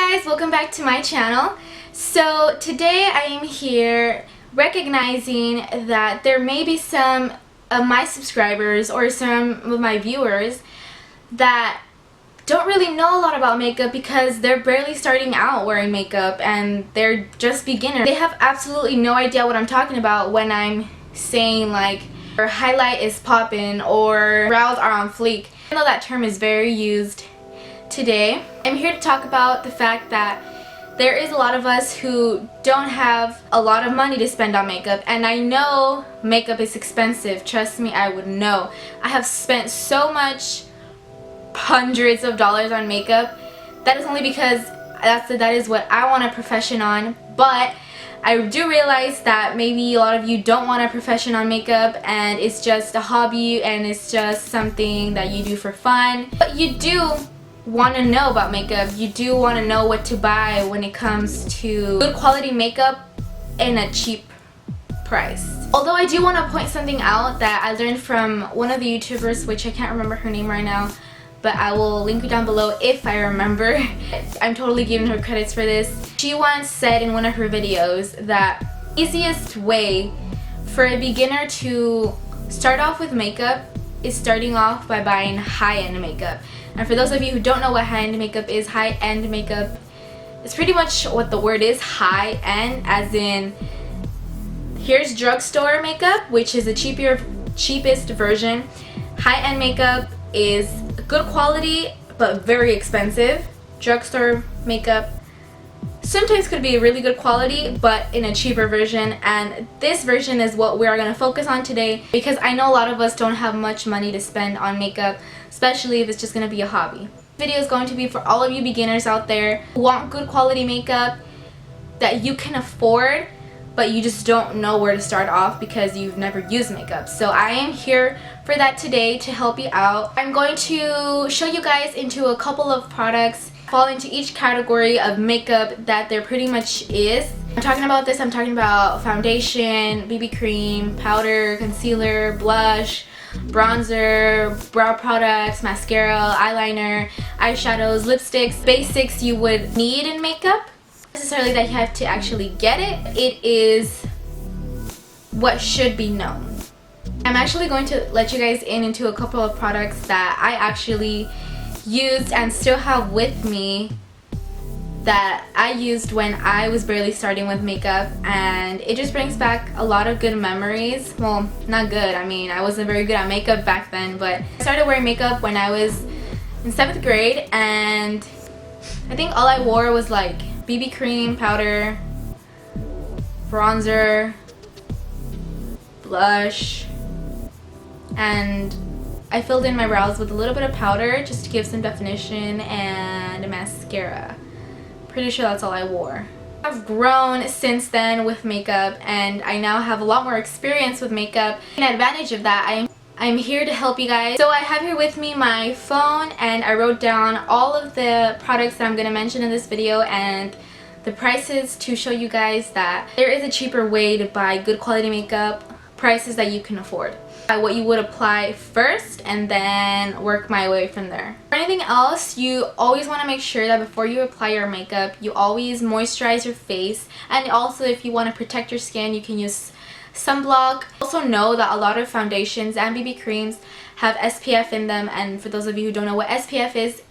guys, welcome back to my channel. So today I am here recognizing that there may be some of my subscribers or some of my viewers that don't really know a lot about makeup because they're barely starting out wearing makeup and they're just beginners. They have absolutely no idea what I'm talking about when I'm saying like your highlight is poppin' or brows are on fleek. I know that term is very used today. I'm here to talk about the fact that there is a lot of us who don't have a lot of money to spend on makeup, and I know makeup is expensive. Trust me, I would know. I have spent so much, hundreds of dollars on makeup. That is only because that is what I want a profession on, but I do realize that maybe a lot of you don't want a profession on makeup and it's just a hobby and it's just something that you do for fun, but you do want to know about makeup. You do want to know what to buy when it comes to good quality makeup in a cheap price. Although I do want to point something out that I learned from one of the YouTubers, which I can't remember her name right now, but I will link it down below if I remember. I'm totally giving her credits for this. She once said in one of her videos that the easiest way for a beginner to start off with makeup is starting off by buying high-end makeup. And for those of you who don't know what high-end makeup is, high-end makeup is pretty much what the word is, high-end, as in here's drugstore makeup, which is the cheapest version. High-end makeup is good quality but very expensive. Drugstore makeup sometimes could be really good quality but in a cheaper version, and this version is what we're going to focus on today because I know a lot of us don't have much money to spend on makeup, especially if it's just going to be a hobby. This video is going to be for all of you beginners out there who want good quality makeup that you can afford but you just don't know where to start off because you've never used makeup. So I am here for that today to help you out. I'm going to show you guys into a couple of products fall into each category of makeup that there pretty much is. I'm talking about foundation, BB cream, powder, concealer, blush, bronzer, brow products, mascara, eyeliner, eyeshadows, lipsticks, basics you would need in makeup. Not necessarily that you have to actually get it. It is what should be known. I'm actually going to let you guys into a couple of products that I actually used and still have with me that I used when I was barely starting with makeup, and it just brings back a lot of good memories. Well, not good, I mean I wasn't very good at makeup back then, but I started wearing makeup when I was in 7th grade, and I think all I wore was like BB cream, powder, bronzer, blush, and I filled in my brows with a little bit of powder just to give some definition, and a mascara. Pretty sure that's all I wore. I've grown since then with makeup and I now have a lot more experience with makeup. Taking advantage of that, I'm here to help you guys. So I have here with me my phone and I wrote down all of the products that I'm going to mention in this video and the prices to show you guys that there is a cheaper way to buy good quality makeup, prices that you can afford. What you would apply first and then work my way from there. For anything else, you always want to make sure that before you apply your makeup, you always moisturize your face, and also if you want to protect your skin, you can use sunblock. Also know that a lot of foundations and BB creams have SPF in them, and for those of you who don't know what SPF is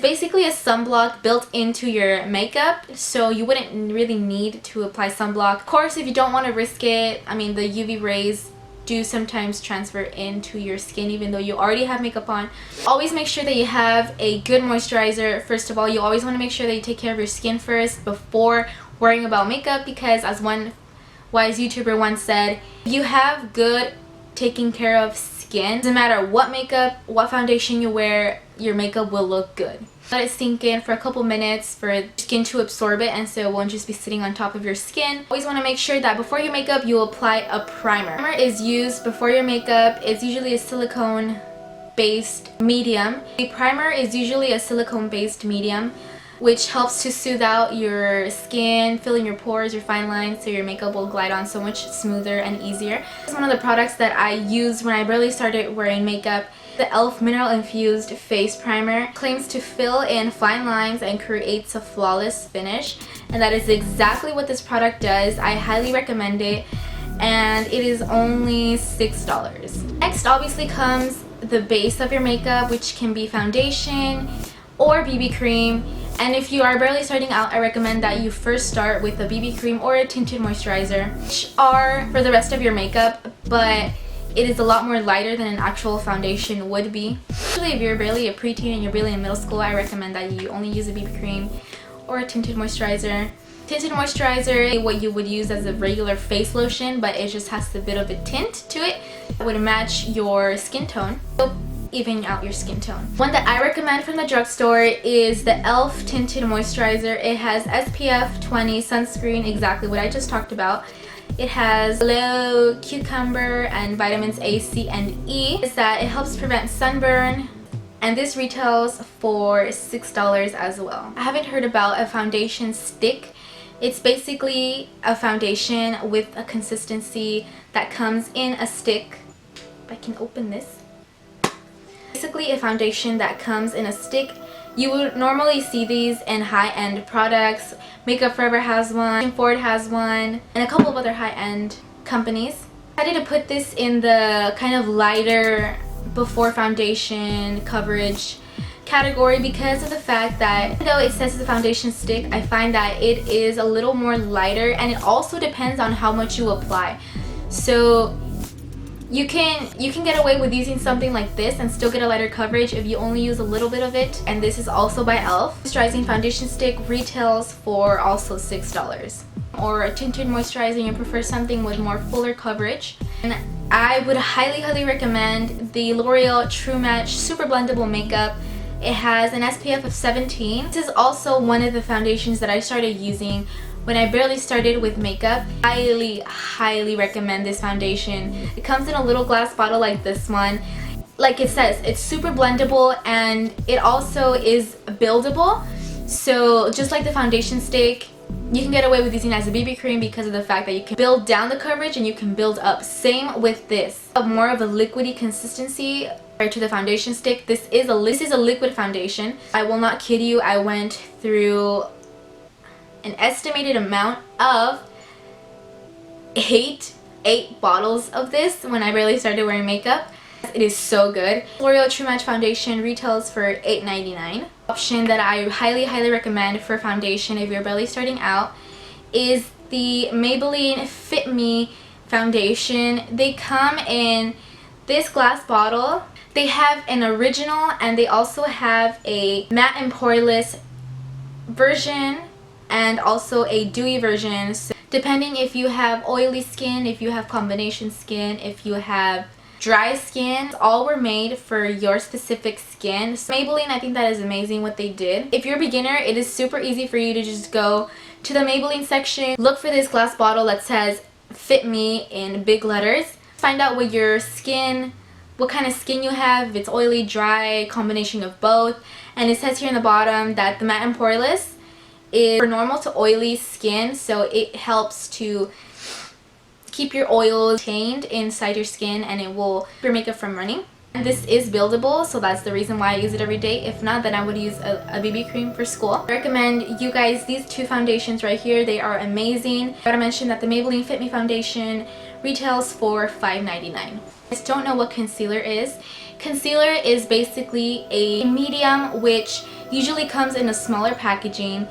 basically a sunblock built into your makeup, so you wouldn't really need to apply sunblock. Of course, if you don't want to risk it, I mean the UV rays do sometimes transfer into your skin even though you already have makeup on. Always make sure that you have a good moisturizer. First of all, you always want to make sure that you take care of your skin first before worrying about makeup, because as one wise YouTuber once said, if you have good taking care of skin, doesn't matter what makeup, what foundation you wear, your makeup will look good. Let it sink in for a couple minutes for your skin to absorb it, and so it won't just be sitting on top of your skin. Always want to make sure that before your makeup you apply a primer. Primer is used before your makeup. It's usually a silicone based medium. A primer is usually a silicone based medium. which helps to soothe out your skin, fill in your pores, your fine lines, so your makeup will glide on so much smoother and easier. This is one of the products that I used when I barely started wearing makeup. The e.l.f. Mineral Infused Face Primer claims to fill in fine lines and creates a flawless finish, and that is exactly what this product does. I highly recommend it, and it is only $6. Next obviously comes the base of your makeup, which can be foundation or BB cream. And if you are barely starting out, I recommend that you first start with a BB cream or a tinted moisturizer, which are for the rest of your makeup, but it is a lot more lighter than an actual foundation would be. Especially if you're barely a preteen and you're barely in middle school, I recommend that you only use a BB cream or a tinted moisturizer. Tinted moisturizer is what you would use as a regular face lotion, but it just has a bit of a tint to it that would match your skin tone. So even out your skin tone. One that I recommend from the drugstore is the e.l.f. Tinted Moisturizer. It has SPF 20 sunscreen, exactly what I just talked about. It has low cucumber and vitamins A, C, and E. Is that it helps prevent sunburn, and this retails for $6 as well. I haven't heard about a foundation stick. It's basically a foundation with a consistency that comes in a stick. If I can open this. Basically a foundation that comes in a stick. You would normally see these in high-end products. Makeup Forever has one, Ford has one, and a couple of other high-end companies. I decided to put this in the kind of lighter before foundation coverage category because of the fact that even though it says it's a foundation stick, I find that it is a little more lighter, and it also depends on how much you apply. So you can get away with using something like this and still get a lighter coverage if you only use a little bit of it. And this is also by e.l.f. Moisturizing foundation stick retails for also $6. Or a tinted moisturizer, you prefer something with more fuller coverage. And I would highly recommend the L'Oreal True Match Super Blendable Makeup. It has an SPF of 17. This is also one of the foundations that I started using when I barely started with makeup. Highly recommend this foundation. It comes in a little glass bottle like this one. Like it says, it's super blendable, and it also is buildable. So just like the foundation stick, you can get away with using it as a BB cream because of the fact that you can build down the coverage and you can build up. Same with this. More of a liquidy consistency compared to the foundation stick. This is a liquid foundation. I will not kid you, I went through an estimated amount of eight bottles of this when I barely started wearing makeup. It is so good. L'Oreal True Match Foundation retails for $8.99. Option that I highly recommend for foundation if you're barely starting out is the Maybelline Fit Me foundation. They come in this glass bottle. They have an original, and they also have a matte and poreless version and also a dewy version. So depending if you have oily skin, if you have combination skin, if you have dry skin, all were made for your specific skin. So Maybelline, I think that is amazing what they did. If you're a beginner, it is super easy for you to just go to the Maybelline section, look for this glass bottle that says Fit Me in big letters. Find out what your skin, what kind of skin you have, if it's oily, dry, combination of both. And it says here in the bottom that the matte and poreless is for normal to oily skin, so it helps to keep your oils contained inside your skin, and it will keep your makeup from running. And this is buildable, so that's the reason why I use it every day. If not, then I would use a BB cream for school. I recommend you guys these two foundations right here. They are amazing. I gotta mention that the Maybelline Fit Me foundation retails for $5.99. I just don't know what concealer is. Concealer is basically a medium which usually comes in a smaller packaging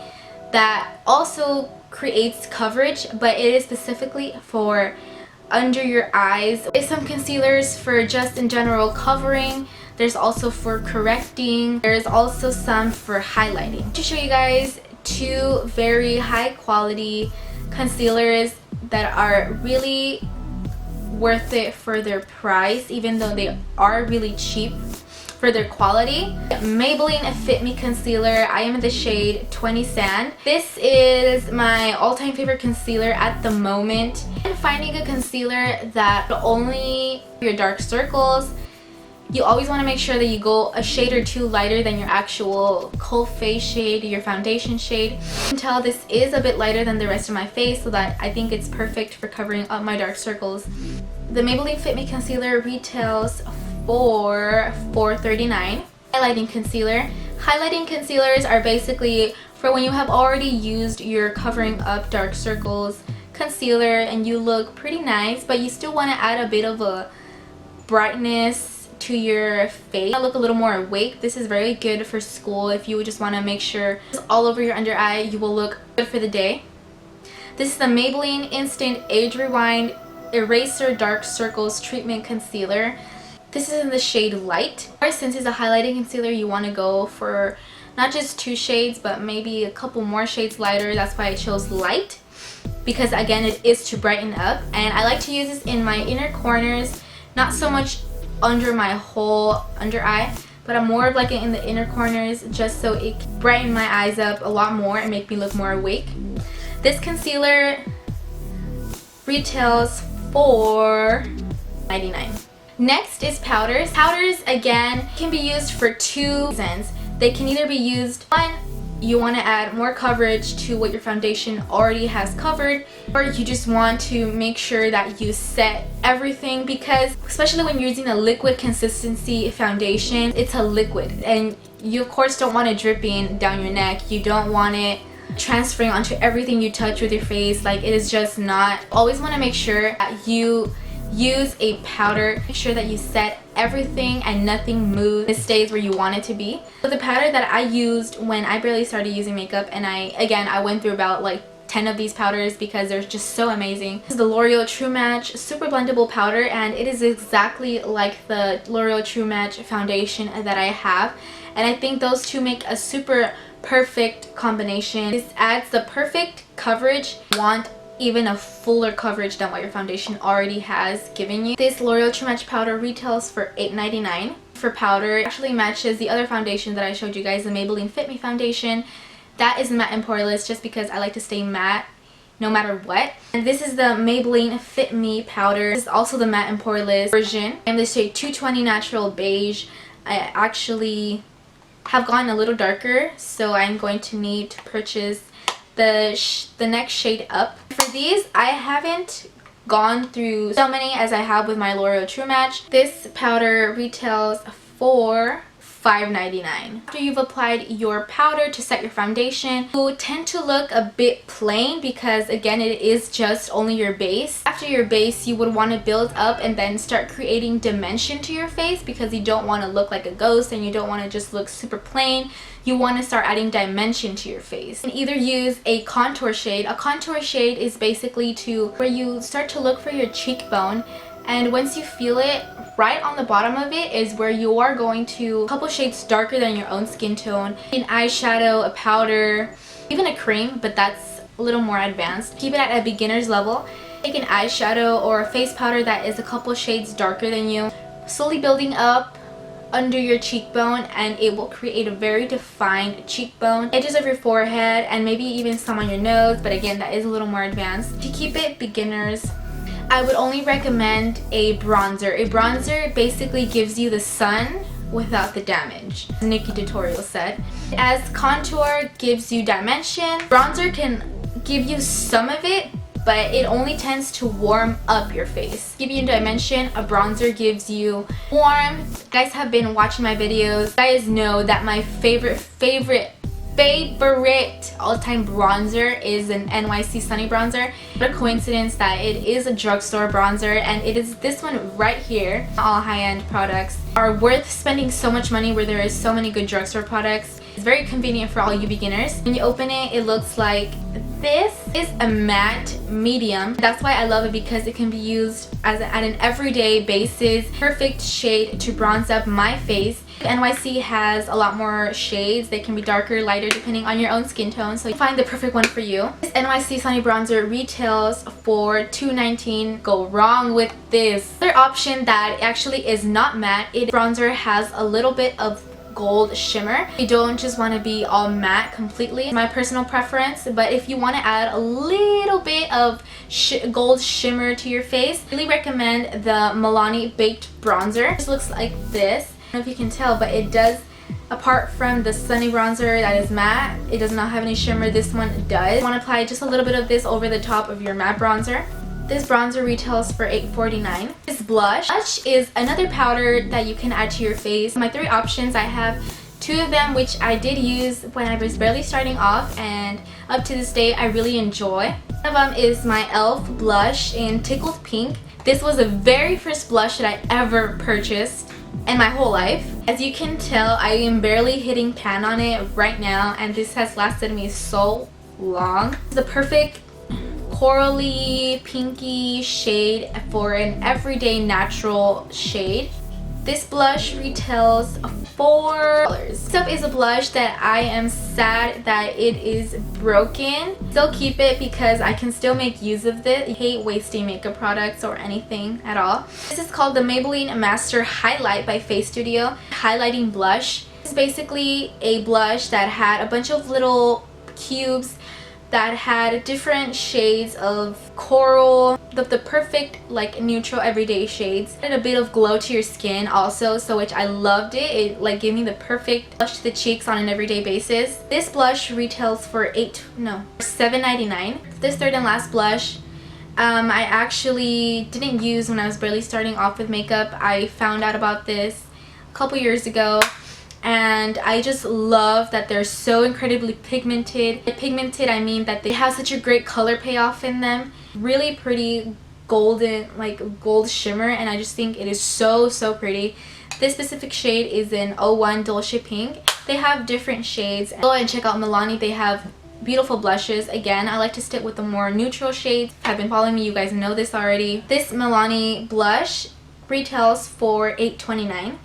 that also creates coverage, but it is specifically for under your eyes. There's some concealers for just in general covering. There's also for correcting. There's also some for highlighting. To show you guys two very high quality concealers that are really worth it for their price, even though they are really cheap for their quality. Maybelline Fit Me concealer. I am in the shade 20 Sand. This is my all-time favorite concealer at the moment. And finding a concealer that only your dark circles, you always want to make sure that you go a shade or two lighter than your actual cold face shade, your foundation shade. You can tell this is a bit lighter than the rest of my face, so that I think it's perfect for covering up my dark circles. The Maybelline Fit Me Concealer retails for $4.39. Highlighting concealer. Highlighting concealers are basically for when you have already used your covering up dark circles concealer and you look pretty nice, but you still want to add a bit of a brightness to your face. Look a little more awake. This is very good for school if you just want to make sure it's all over your under eye. You will look good for the day. This is the Maybelline Instant Age Rewind Eraser Dark Circles Treatment Concealer. This is in the shade Light. Or since it's a highlighting concealer, you want to go for not just 2 shades, but maybe a couple more shades lighter. That's why I chose Light, because again, it is to brighten up. And I like to use this in my inner corners, not so much under my whole under eye, but I'm more of like in the inner corners, just so it can brighten my eyes up a lot more and make me look more awake. This concealer retails for $4.99. Next is powders. Powders, again, can be used for 2 reasons. They can either be used, one, you want to add more coverage to what your foundation already has covered, or you just want to make sure that you set everything, because especially when you're using a liquid consistency foundation, it's a liquid and you of course don't want it dripping down your neck. You don't want it transferring onto everything you touch with your face. Like, it is just not. Always want to make sure that you use a powder. Make sure that you set everything and nothing moves. It stays where you want it to be. So the powder that I used when I barely started using makeup, and I went through about like 10 of these powders because they're just so amazing. This is the L'Oreal True Match Super Blendable Powder, and it is exactly like the L'Oreal True Match foundation that I have, and I think those two make a super perfect combination. This adds the perfect coverage. Want even a fuller coverage than what your foundation already has given you. This L'Oreal True Match powder retails for $8.99. For powder, it actually matches the other foundation that I showed you guys, the Maybelline Fit Me foundation. That is matte and poreless, just because I like to stay matte no matter what. And this is the Maybelline Fit Me powder. This is also the matte and poreless version. And this shade 220 Natural Beige. I actually have gone a little darker, so I'm going to need to purchase the next shade up. For these, I haven't gone through so many as I have with my L'Oreal True Match. This powder retails for $5.99. After you've applied your powder to set your foundation, you tend to look a bit plain because again, it is just only your base. After your base, you would want to build up and then start creating dimension to your face, because you don't want to look like a ghost and you don't want to just look super plain. You want to start adding dimension to your face. And either use a contour shade. A contour shade is basically where you start to look for your cheekbone, and once you feel it, right on the bottom of it is where you are going to a couple shades darker than your own skin tone. An eyeshadow, a powder, even a cream, but that's a little more advanced. Keep it at a beginner's level. Take an eyeshadow or a face powder that is a couple shades darker than you, slowly building up under your cheekbone, and it will create a very defined cheekbone, edges of your forehead, and maybe even some on your nose, but again, that is a little more advanced. To keep it beginners, I would only recommend a bronzer. A bronzer basically gives you the sun without the damage, as Nikki Tutorial said. As contour gives you dimension, bronzer can give you some of it, but it only tends to warm up your face. Give you dimension, a bronzer gives you warmth. If you guys have been watching my videos, you guys know that my favorite all-time bronzer is an NYC Sunny bronzer. What a coincidence that it is a drugstore bronzer, and it is this one right here. All high-end products are worth spending so much money where there is so many good drugstore products. It's very convenient for all you beginners. When you open it, it looks like this. Is a matte medium. That's why I love it, because it can be used at an everyday basis. Perfect shade to bronze up my face. NYC has a lot more shades. They can be darker, lighter, depending on your own skin tone, so you find the perfect one for you. This NYC Sunny Bronzer retails for $2.19. Go wrong with this. Another option that actually is not matte. Bronzer has a little bit of gold shimmer. You don't just want to be all matte completely, my personal preference, but if you want to add a little bit of gold shimmer to your face, I really recommend the Milani Baked Bronzer. It looks like this. I don't know if you can tell, but it does, apart from the Sunny Bronzer that is matte, it does not have any shimmer. This one does. You want to apply just a little bit of this over the top of your matte bronzer. This bronzer retails for $8.49. This blush is another powder that you can add to your face. My 3 options, I have 2 of them which I did use when I was barely starting off, and up to this day I really enjoy. One of them is my e.l.f. blush in Tickled Pink. This was the very first blush that I ever purchased in my whole life. As you can tell, I am barely hitting pan on it right now, and this has lasted me so long. It's the perfect corally pinky shade for an everyday natural shade. This blush retails $4. Next up is a blush that I am sad that it is broken. Still keep it because I can still make use of it. I hate wasting makeup products or anything at all. This is called the Maybelline Master Highlight by Face Studio Highlighting Blush. It's basically a blush that had a bunch of little cubes that had different shades of coral, the perfect like neutral everyday shades. It added a bit of glow to your skin also, so which I loved it. It like gave me the perfect blush to the cheeks on an everyday basis. This blush retails for $7.99. This third and last blush I actually didn't use when I was barely starting off with makeup. I found out about this a couple years ago, and I just love that they're so incredibly pigmented. By pigmented, I mean that they have such a great color payoff in them. Really pretty golden, like gold shimmer, and I just think it is so pretty. This specific shade is in 01 Dolce Pink. They have different shades. Go and check out Milani. They have beautiful blushes. Again, I like to stick with the more neutral shades. If you've been following me, you guys know this already. This Milani blush retails for $8.29.